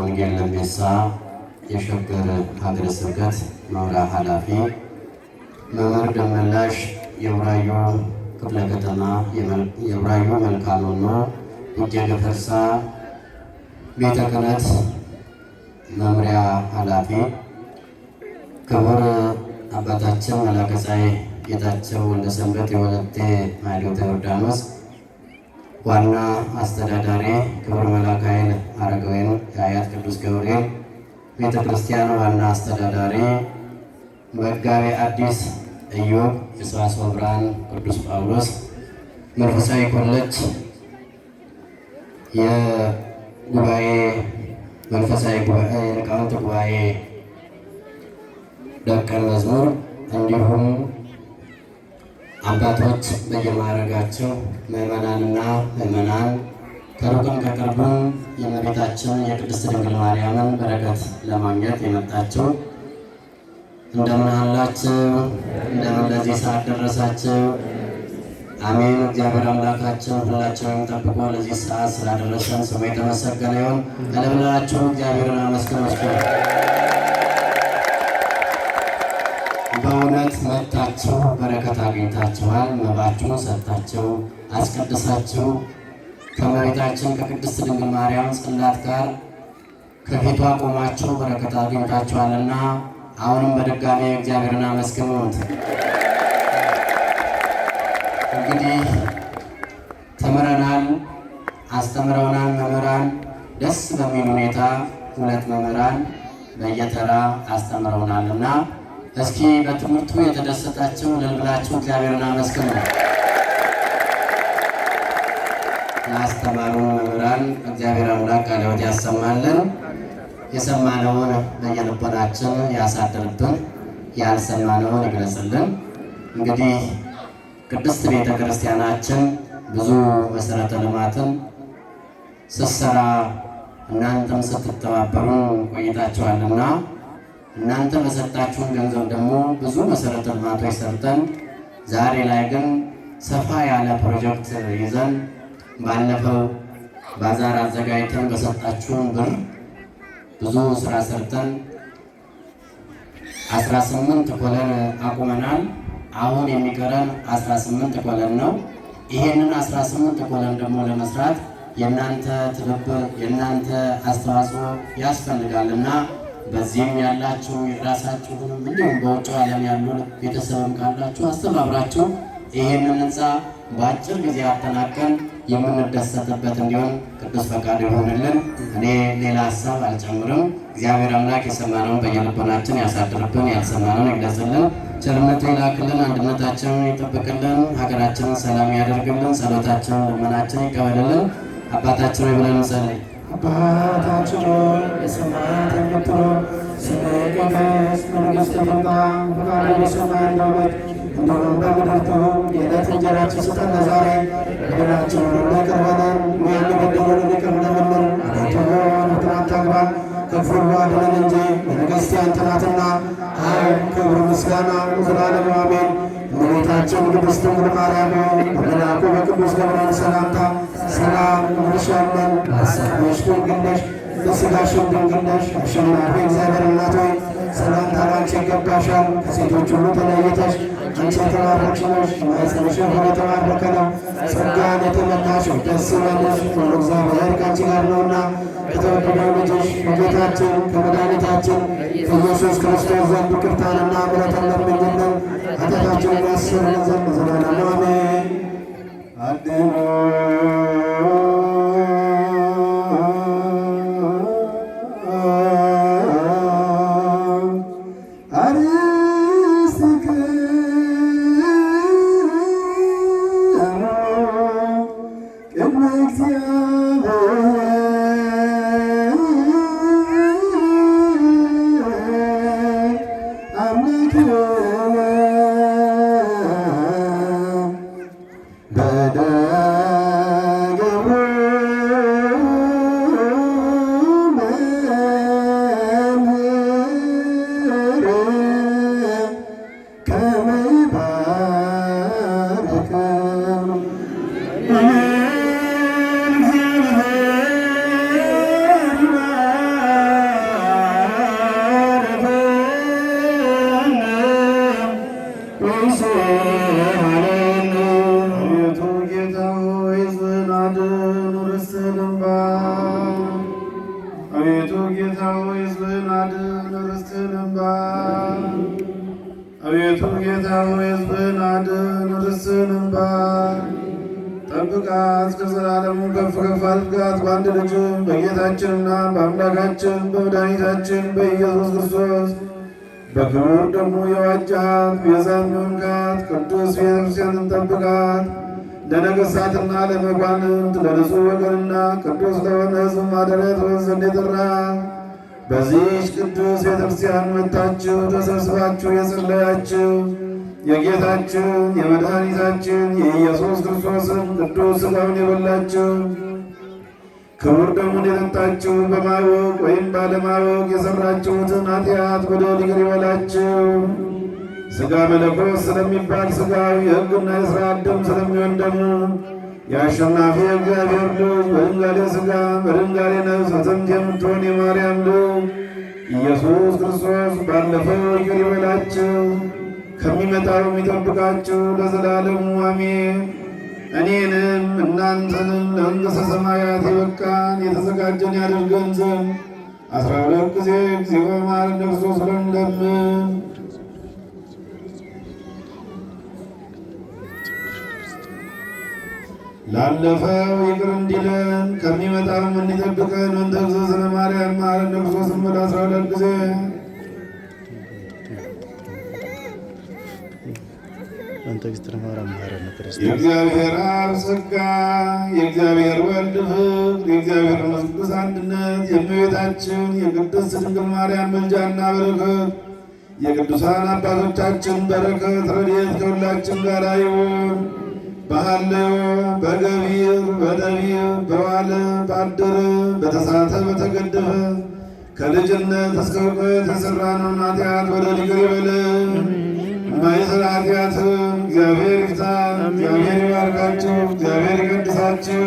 ወንጌል ለሜሳ የሸገር ሀገረ ስብከት መምሪያ ኃላፊ፣ መምህር ደመላሽ የቡራዩ ክፍለ ከተማ የቡራዩ መልካኖኖ ቡጀ ገፈርሳ ቤተ ክህነት መምሪያ ኃላፊ፣ ክቡር አባታችን መላከ ፀሐይ ጌታቸው ወልደሰንበት የወለቴ ማኅሌተ ዮርዳኖስ ዋና አስተዳዳሪ፣ ክቡር መላከ ኃይል አረጋዊን የአያት ቅዱስ ገብርኤል ቤተ ክርስቲያን ዋና አስተዳዳሪ፣ መጋቤ ሐዲስ ኢዮብ የሰዋስወ ብርሃን ቅዱስ ጳውሎስ መንፈሳዊ ኮሌጅ የጉባኤ መንፈሳዊ ጉባኤ የሊቃውንት ጉባኤ ደቀ መዝሙር እንዲሁም አባቶች በየማዕረጋቸው ምዕመናንና ምዕመናን ከሩቅም ከቅርብም የእመቤታችን የቅድስት ድንግል ማርያምን በረከት ለማግኘት የመጣችሁ እንደምን አላችሁ? እንደምን ለዚህ ሰዓት ደረሳችሁ? አሜን። እግዚአብሔር አምላካችን ሁላችንም ጠብቆ ለዚህ ሰዓት ስላደረሰን ስሙ የተመሰገነ ይሁን። እልል ብላችሁ እግዚአብሔርን አመስግኑ። በእውነት መጥታችሁ በረከት አግኝታችኋል። መባችሁን ሰጥታችሁ አስቀድሳችሁ ከእመቤታችን ከቅድስት ድንግል ማርያም ጽላት ጋር ከፊቷ ቆማችሁ በረከት አግኝታችኋልና አሁንም በድጋሚ እግዚአብሔርን አመስግኑት። እንግዲህ ተምረናል፣ አስተምረውናል መምህራን። ደስ በሚል ሁኔታ ሁለት መምህራን በየተራ አስተምረውናልና እስኪ በትምህርቱ የተደሰታችሁ እልል ብላችሁ እግዚአብሔርን አመስግኑ። ላስተማሩን መምህራን እግዚአብሔር አምላክ ቃለ ሕይወት ያሰማልን፣ የሰማነውን በየልቦናችን ያሳድርብን፣ ያልሰማነውን ይግለጽልን። እንግዲህ ቅድስት ቤተ ክርስቲያናችን ብዙ መሰረተ ልማትን ስትሰራ እናንተም ስትተባበሩ ቆይታችኋልና እናንተ በሰጣችሁን ገንዘብ ደግሞ ብዙ መሰረተ ልማቶች ሰርተን ዛሬ ላይ ግን ሰፋ ያለ ፕሮጀክት ይዘን ባለፈው ባዛር አዘጋጅተን በሰጣችሁን ብር ብዙ ስራ ሰርተን 18 ኮለን አቁመናል። አሁን የሚቀረን 18 ኮለን ነው። ይሄንን 18 ኮለን ደግሞ ለመስራት የእናንተ ትብብር የእናንተ አስተዋጽኦ ያስፈልጋልና በዚህም ያላችሁ የራሳችሁንም እንዲሁም በውጭ ዓለም ያሉ ቤተሰብም ካላችሁ አስተባብራችሁ ይሄንን ህንፃ በአጭር ጊዜ አጠናቀን የምንደሰትበት እንዲሆን ቅዱስ ፈቃድ ይሆንልን። እኔ ሌላ ሀሳብ አልጨምርም። እግዚአብሔር አምላክ የሰማነውን በየልቦናችን ያሳድርብን፣ ያልሰማነውን ይግለጽልን፣ ቸርነቱ ይላክልን፣ አንድነታችንን ይጠብቅልን፣ ሀገራችንን ሰላም ያደርግልን፣ ጸሎታችንን ልመናችንን ይቀበልልን። አባታችን ሆይ ብለን እንጸልይ። አባታችን ሆይ በሰማያት የምትኖር ስምህ ይቀደስ፣ መንግሥትህ ትምጣ፣ ፈቃድህ በሰማይ እንደሆነች እንዲሁም በምድር ትሁን። የዕለት እንጀራችንን ስጠን ዛሬ፣ በደላችንን ሁሉ ይቅር በለን እኛም የበደሉንን ይቅር እንደምንል፣ አቤቱ ወደ ፈተና አታግባን ከክፉ ሁሉ አድነን እንጂ መንግሥት ያንተ ናትና ኃይል፣ ክብር፣ ምስጋና ለዘላለሙ አሜን። እመቤታችን ቅድስት ድንግል ማርያም ሆይ በመልአኩ በቅዱስ ገብርኤል ሰላምታ ሰላም እንልሻለን። በሐሳብሽ ድንግል ነሽ፣ በሥጋሽም ድንግል ነሽ። አሸናፊ እግዚአብሔር እናት ሆይ ሰላምታ ላንቺ ይገባሻል። ከሴቶች ሁሉ ተለይተሽ አንቺ የተባረክሽ ነሽ፣ ማኅፀንሽ ፍሬ የተባረከ ነው። ጸጋን የተመላሽ ደስ ይበልሽ፣ እግዚአብሔር ከአንቺ ጋር ነውና ከተወደደው ልጅሽ ከጌታችን ከመድኃኒታችን ከኢየሱስ ክርስቶስ ዘንድ ይቅርታንና ምሕረትን ለምኝልን ኃጢአታችንን ያስርልን ዘንድ ለዘላለሙ አሜን። አድኅኖ በደገ ጌታ ሆይ ሕዝብህን አድን፣ ርስትህንም ባርክ። አቤቱ ጌታ ሆይ ሕዝብህን አድን፣ ርስትህንም ባርክ። ጠብቃት፣ ከዘላለሙ ከፍ ከፍ አድርጋት። በአንድ ልጅም በጌታችንና በአምላካችን በመድኃኒታችን በኢየሱስ ክርስቶስ በክቡር ደግሞ የዋጃት ቤዛም የሆንካት ቅዱስ ቤተክርስቲያንን ጠብቃት። ለነገሥታትና ለመኳንንት ለንጹሕ ወገንና ቅዱስ ለሆነ ሕዝብ ማደሪያ ትሆን ዘንድ የጠራ በዚህች ቅዱስ ቤተክርስቲያን መጥታችሁ ተሰብስባችሁ የጸለያችሁ የጌታችን የመድኃኒታችን የኢየሱስ ክርስቶስን ቅዱስ ሥጋውን የበላችሁ ክቡር ደሙን የጠጣችሁ በማወቅ ወይም ባለማወቅ የሠራችሁትን ኃጢአት በደል ይቅር ይበላችሁ። ሥጋ መለኮት ስለሚባል ሥጋው የሕግና የሥርዓት ደም ስለሚሆን ደሙ የአሸናፊ እግዚአብሔር ልጅ በድንጋሌ ሥጋ በድንጋሌ ነፍስ ሕፅንት የምትሆን የማርያም ልጅ ኢየሱስ ክርስቶስ ባለፈው ይቅር ይበላችሁ ከሚመጣው የሚጠብቃችሁ ለዘላለሙ አሜን። እኔንም እናንተንም ለመንግሥተ ሰማያት የበቃን የተዘጋጀን ያደርገን ዘንድ 12 ጊዜ እግዚኦ መሐረነ ክርስቶስ ብለን እንደምን ላለፈው ይቅር እንዲለን ከሚመጣውም እንዲጠብቀን እንተ እግዝእትነ ማርያም መሐረነ ክርስቶስ እንበል 12 ጊዜ። የእግዚአብሔር አብ ጸጋ፣ የእግዚአብሔር ወልድ ፍቅር፣ የእግዚአብሔር መንፈስ ቅዱስ አንድነት፣ የእመቤታችን የቅድስት ድንግል ማርያም ምልጃና በረከት፣ የቅዱሳን አባቶቻችን በረከት ረድኤት ከሁላችን ጋር ይሁን። በሐልዮ በገቢር በነቢር በዋለ ባደረ በተሳተ በተገደፈ ከልጅነት እስከ እውቀት የሠራነውን ኃጢአት በደል ይቅር ይበለን። የማይሠራ ኃጢአትን እግዚአብሔር ይፍታ። እግዚአብሔር ይባርካችሁ። እግዚአብሔር ይቀድሳችሁ።